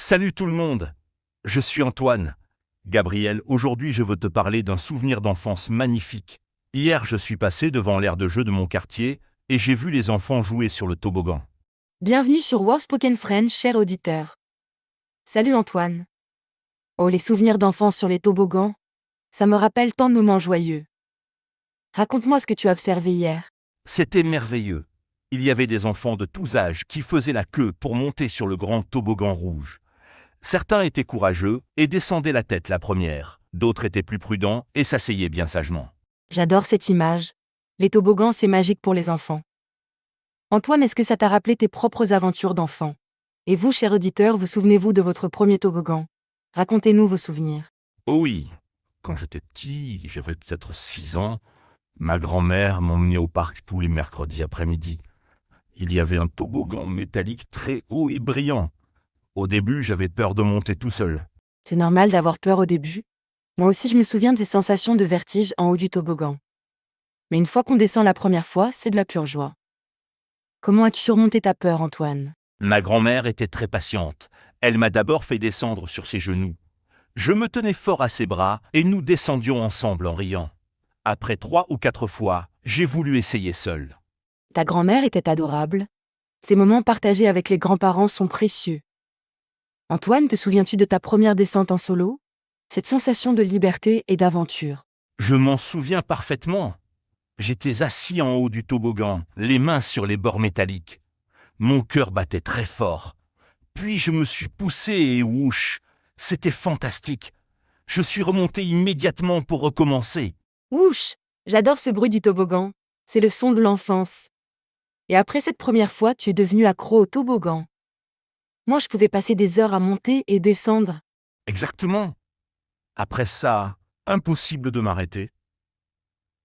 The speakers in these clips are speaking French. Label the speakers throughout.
Speaker 1: Salut tout le monde, je suis Antoine. Gabriel, aujourd'hui je veux te parler d'un souvenir d'enfance magnifique. Hier je suis passé devant l'aire de jeu de mon quartier et j'ai vu les enfants jouer sur le toboggan.
Speaker 2: Bienvenue sur War Spoken French, cher auditeur. Salut Antoine. Oh, les souvenirs d'enfance sur les toboggans, ça me rappelle tant de moments joyeux. Raconte-moi ce que tu as observé hier.
Speaker 1: C'était merveilleux. Il y avait des enfants de tous âges qui faisaient la queue pour monter sur le grand toboggan rouge. Certains étaient courageux et descendaient la tête la première. D'autres étaient plus prudents et s'asseyaient bien sagement.
Speaker 2: J'adore cette image. Les toboggans, c'est magique pour les enfants. Antoine, est-ce que ça t'a rappelé tes propres aventures d'enfant? Et vous, cher auditeur, vous souvenez-vous de votre premier toboggan? Racontez-nous vos souvenirs.
Speaker 1: Oh oui, quand j'étais petit, j'avais peut-être 6 ans, ma grand-mère m'emmenait au parc tous les mercredis après-midi. Il y avait un toboggan métallique très haut et brillant. Au début, j'avais peur de monter tout seul.
Speaker 2: C'est normal d'avoir peur au début. Moi aussi, je me souviens de ces sensations de vertige en haut du toboggan. Mais une fois qu'on descend la première fois, c'est de la pure joie. Comment as-tu surmonté ta peur, Antoine?
Speaker 1: Ma grand-mère était très patiente. Elle m'a d'abord fait descendre sur ses genoux. Je me tenais fort à ses bras et nous descendions ensemble en riant. Après 3 ou 4 fois, j'ai voulu essayer seul.
Speaker 2: Ta grand-mère était adorable. Ces moments partagés avec les grands-parents sont précieux. Antoine, te souviens-tu de ta première descente en solo? Cette sensation de liberté et d'aventure.
Speaker 1: Je m'en souviens parfaitement. J'étais assis en haut du toboggan, les mains sur les bords métalliques. Mon cœur battait très fort. Puis je me suis poussé et whoosh, c'était fantastique. Je suis remonté immédiatement pour recommencer.
Speaker 2: Ouch! J'adore ce bruit du toboggan. C'est le son de l'enfance. Et après cette première fois, tu es devenu accro au toboggan. Moi, je pouvais passer des heures à monter et descendre.
Speaker 1: Exactement. Après ça, impossible de m'arrêter.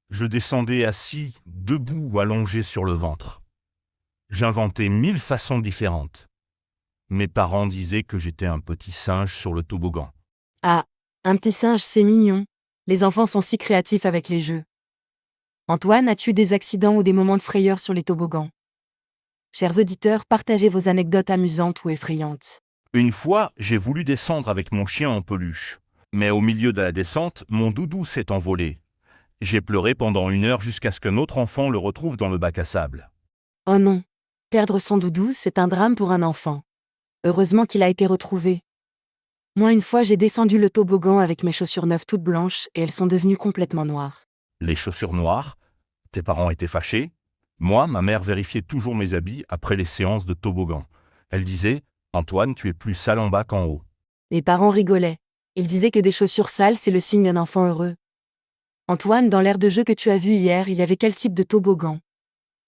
Speaker 1: Je descendais assis, debout ou allongé sur le ventre. J'inventais 1000 façons différentes. Mes parents disaient que j'étais un petit singe sur le toboggan.
Speaker 2: Ah, un petit singe, c'est mignon. Les enfants sont si créatifs avec les jeux. Antoine, as-tu eu des accidents ou des moments de frayeur sur les toboggans? Chers auditeurs, partagez vos anecdotes amusantes ou effrayantes.
Speaker 1: Une fois, j'ai voulu descendre avec mon chien en peluche. Mais au milieu de la descente, mon doudou s'est envolé. J'ai pleuré pendant 1 heure jusqu'à ce qu'un autre enfant le retrouve dans le bac à sable.
Speaker 2: Oh non, perdre son doudou, c'est un drame pour un enfant. Heureusement qu'il a été retrouvé. Moi, une fois, j'ai descendu le toboggan avec mes chaussures neuves toutes blanches et elles sont devenues complètement noires.
Speaker 1: Les chaussures noires? Tes parents étaient fâchés? Moi, ma mère vérifiait toujours mes habits après les séances de toboggan. Elle disait « Antoine, tu es plus sale en bas qu'en haut ».
Speaker 2: Mes parents rigolaient. Ils disaient que des chaussures sales, c'est le signe d'un enfant heureux. Antoine, dans l'aire de jeu que tu as vu hier, il y avait quel type de toboggan?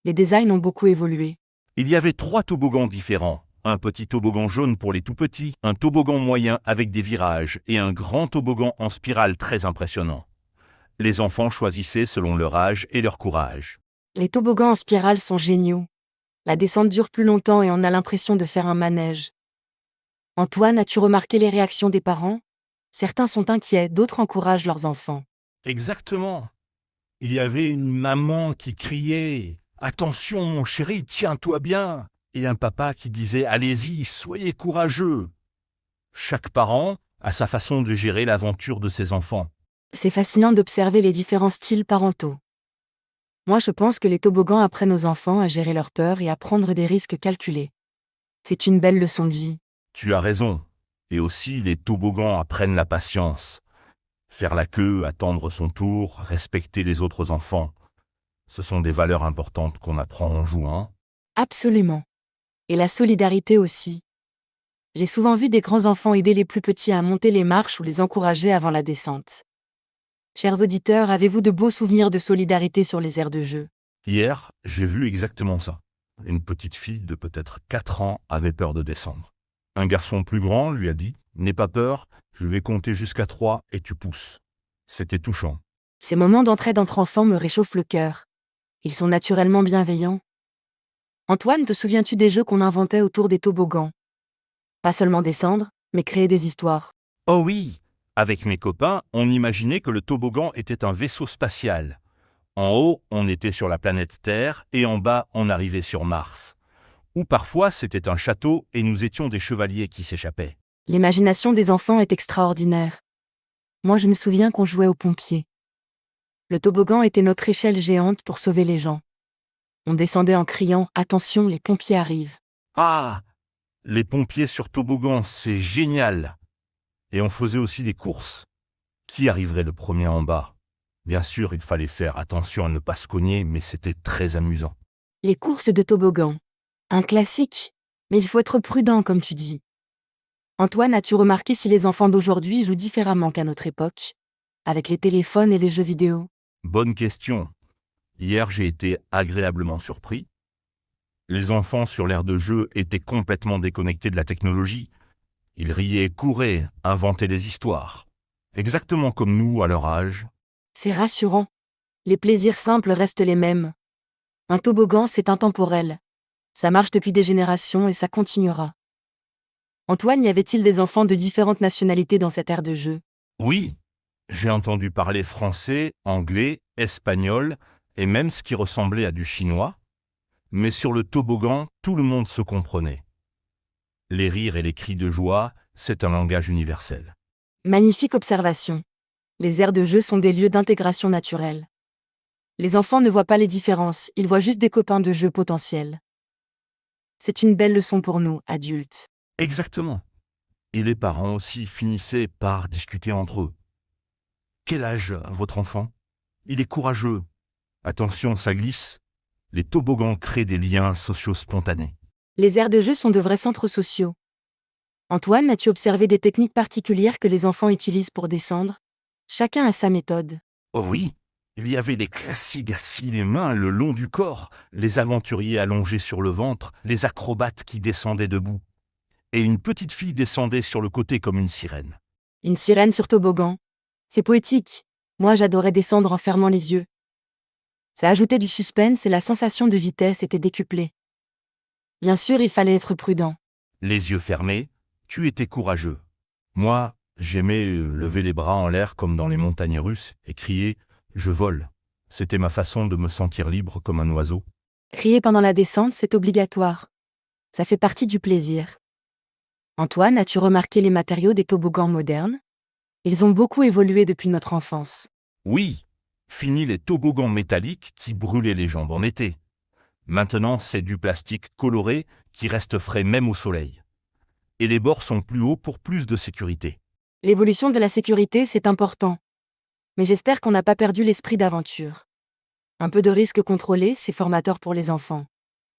Speaker 2: Les designs ont beaucoup évolué.
Speaker 1: Il y avait 3 toboggans différents. Un petit toboggan jaune pour les tout-petits, un toboggan moyen avec des virages et un grand toboggan en spirale très impressionnant. Les enfants choisissaient selon leur âge et leur courage.
Speaker 2: Les toboggans en spirale sont géniaux. La descente dure plus longtemps et on a l'impression de faire un manège. Antoine, as-tu remarqué les réactions des parents? Certains sont inquiets, d'autres encouragent leurs enfants.
Speaker 1: Exactement. Il y avait une maman qui criait « Attention mon chéri, tiens-toi bien !» et un papa qui disait « Allez-y, soyez courageux !» Chaque parent a sa façon de gérer l'aventure de ses enfants.
Speaker 2: C'est fascinant d'observer les différents styles parentaux. Moi, je pense que les toboggans apprennent aux enfants à gérer leur peur et à prendre des risques calculés. C'est une belle leçon de vie.
Speaker 1: Tu as raison. Et aussi, les toboggans apprennent la patience. Faire la queue, attendre son tour, respecter les autres enfants. Ce sont des valeurs importantes qu'on apprend en jouant.
Speaker 2: Absolument. Et la solidarité aussi. J'ai souvent vu des grands enfants aider les plus petits à monter les marches ou les encourager avant la descente. Chers auditeurs, avez-vous de beaux souvenirs de solidarité sur les aires de jeu?
Speaker 1: Hier, j'ai vu exactement ça. Une petite fille de peut-être 4 ans avait peur de descendre. Un garçon plus grand lui a dit « N'aie pas peur, je vais compter jusqu'à 3 et tu pousses ». C'était touchant.
Speaker 2: Ces moments d'entraide entre enfants me réchauffent le cœur. Ils sont naturellement bienveillants. Antoine, te souviens-tu des jeux qu'on inventait autour des toboggans? Pas seulement descendre, mais créer des histoires.
Speaker 1: Oh oui! Avec mes copains, on imaginait que le toboggan était un vaisseau spatial. En haut, on était sur la planète Terre et en bas, on arrivait sur Mars. Ou parfois, c'était un château et nous étions des chevaliers qui s'échappaient.
Speaker 2: L'imagination des enfants est extraordinaire. Moi je me souviens qu'on jouait aux pompiers. Le toboggan était notre échelle géante pour sauver les gens. On descendait en criant « Attention, les pompiers arrivent ».
Speaker 1: Ah! Les pompiers sur toboggan, c'est génial! Et on faisait aussi des courses. Qui arriverait le premier en bas? Bien sûr, il fallait faire attention à ne pas se cogner, mais c'était très amusant.
Speaker 2: Les courses de toboggan. Un classique, mais il faut être prudent comme tu dis. Antoine, as-tu remarqué si les enfants d'aujourd'hui jouent différemment qu'à notre époque, avec les téléphones et les jeux vidéo?
Speaker 1: Bonne question. Hier, j'ai été agréablement surpris. Les enfants sur l'aire de jeu étaient complètement déconnectés de la technologie. Ils riaient, couraient, inventaient des histoires. Exactement comme nous à leur âge.
Speaker 2: C'est rassurant. Les plaisirs simples restent les mêmes. Un toboggan, c'est intemporel. Ça marche depuis des générations et ça continuera. Antoine, y avait-il des enfants de différentes nationalités dans cette aire de jeu?
Speaker 1: Oui, j'ai entendu parler français, anglais, espagnol et même ce qui ressemblait à du chinois. Mais sur le toboggan, tout le monde se comprenait. Les rires et les cris de joie, c'est un langage universel.
Speaker 2: Magnifique observation. Les aires de jeu sont des lieux d'intégration naturelle. Les enfants ne voient pas les différences, ils voient juste des copains de jeu potentiels. C'est une belle leçon pour nous, adultes.
Speaker 1: Exactement. Et les parents aussi finissaient par discuter entre eux. Quel âge a votre enfant? Il est courageux. Attention, ça glisse. Les toboggans créent des liens sociaux spontanés.
Speaker 2: Les aires de jeu sont de vrais centres sociaux. Antoine, as-tu observé des techniques particulières que les enfants utilisent pour descendre? Chacun a sa méthode.
Speaker 1: Oh oui, il y avait les classiques assis les mains le long du corps, les aventuriers allongés sur le ventre, les acrobates qui descendaient debout. Et une petite fille descendait sur le côté comme une sirène.
Speaker 2: Une sirène sur toboggan. C'est poétique. Moi, j'adorais descendre en fermant les yeux. Ça ajoutait du suspense et la sensation de vitesse était décuplée. Bien sûr, il fallait être prudent.
Speaker 1: Les yeux fermés, tu étais courageux. Moi, j'aimais lever les bras en l'air comme dans les montagnes russes et crier « Je vole ». C'était ma façon de me sentir libre comme un oiseau.
Speaker 2: Crier pendant la descente, c'est obligatoire. Ça fait partie du plaisir. Antoine, as-tu remarqué les matériaux des toboggans modernes? Ils ont beaucoup évolué depuis notre enfance.
Speaker 1: Oui, fini les toboggans métalliques qui brûlaient les jambes en été. Maintenant, c'est du plastique coloré qui reste frais même au soleil. Et les bords sont plus hauts pour plus de sécurité.
Speaker 2: L'évolution de la sécurité, c'est important. Mais j'espère qu'on n'a pas perdu l'esprit d'aventure. Un peu de risque contrôlé, c'est formateur pour les enfants.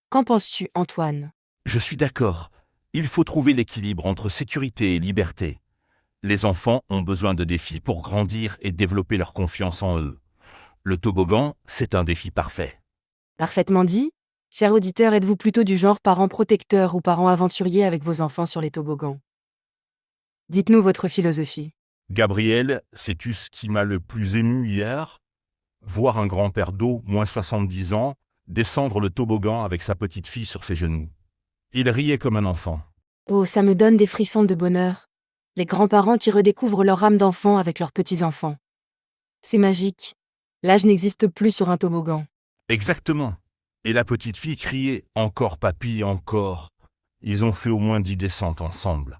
Speaker 2: Qu'en penses-tu, Antoine?
Speaker 1: Je suis d'accord. Il faut trouver l'équilibre entre sécurité et liberté. Les enfants ont besoin de défis pour grandir et développer leur confiance en eux. Le toboggan, c'est un défi parfait.
Speaker 2: Parfaitement dit. Chers auditeurs, êtes-vous plutôt du genre parent protecteur ou parent aventurier avec vos enfants sur les toboggans? Dites-nous votre philosophie.
Speaker 1: Gabriel, sais-tu ce qui m'a le plus ému hier? Voir un grand-père d'eau, moins 70 ans, descendre le toboggan avec sa petite fille sur ses genoux. Il riait comme un enfant.
Speaker 2: Oh, ça me donne des frissons de bonheur. Les grands-parents qui redécouvrent leur âme d'enfant avec leurs petits-enfants. C'est magique. L'âge n'existe plus sur un toboggan.
Speaker 1: Exactement. Et la petite fille criait « Encore papy, encore ». Ils ont fait au moins 10 descentes ensemble.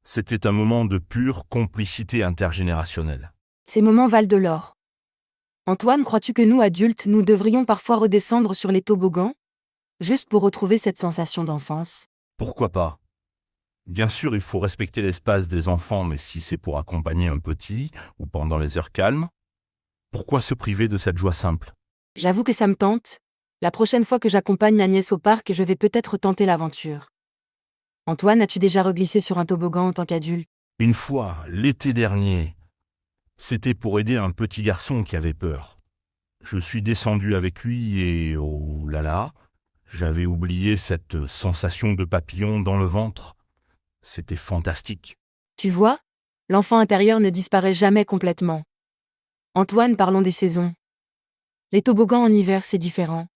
Speaker 1: C'était un moment de pure complicité intergénérationnelle.
Speaker 2: Ces moments valent de l'or. Antoine, crois-tu que nous, adultes, nous devrions parfois redescendre sur les toboggans? Juste pour retrouver cette sensation d'enfance.
Speaker 1: Pourquoi pas? Bien sûr, il faut respecter l'espace des enfants, mais si c'est pour accompagner un petit ou pendant les heures calmes, pourquoi se priver de cette joie simple?
Speaker 2: J'avoue que ça me tente. La prochaine fois que j'accompagne ma nièce au parc, je vais peut-être tenter l'aventure. Antoine, as-tu déjà reglissé sur un toboggan en tant qu'adulte?
Speaker 1: Une fois, l'été dernier, c'était pour aider un petit garçon qui avait peur. Je suis descendu avec lui et oh là là, j'avais oublié cette sensation de papillon dans le ventre. C'était fantastique.
Speaker 2: Tu vois, l'enfant intérieur ne disparaît jamais complètement. Antoine, parlons des saisons. Les toboggans en hiver, c'est différent.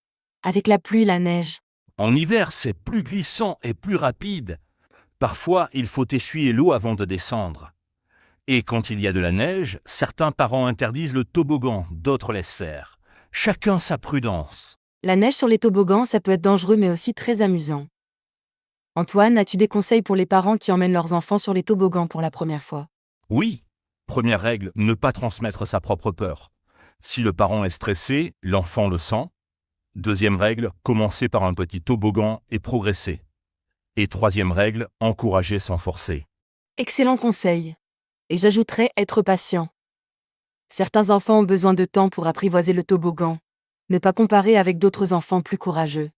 Speaker 2: Avec la pluie, la neige.
Speaker 1: En hiver, c'est plus glissant et plus rapide. Parfois, il faut essuyer l'eau avant de descendre. Et quand il y a de la neige, certains parents interdisent le toboggan, d'autres laissent faire. Chacun sa prudence.
Speaker 2: La neige sur les toboggans, ça peut être dangereux mais aussi très amusant. Antoine, as-tu des conseils pour les parents qui emmènent leurs enfants sur les toboggans pour la première fois?
Speaker 1: Oui. Première règle, ne pas transmettre sa propre peur. Si le parent est stressé, l'enfant le sent. Deuxième règle, commencer par un petit toboggan et progresser. Et troisième règle, encourager sans forcer.
Speaker 2: Excellent conseil. Et j'ajouterais être patient. Certains enfants ont besoin de temps pour apprivoiser le toboggan. Ne pas comparer avec d'autres enfants plus courageux.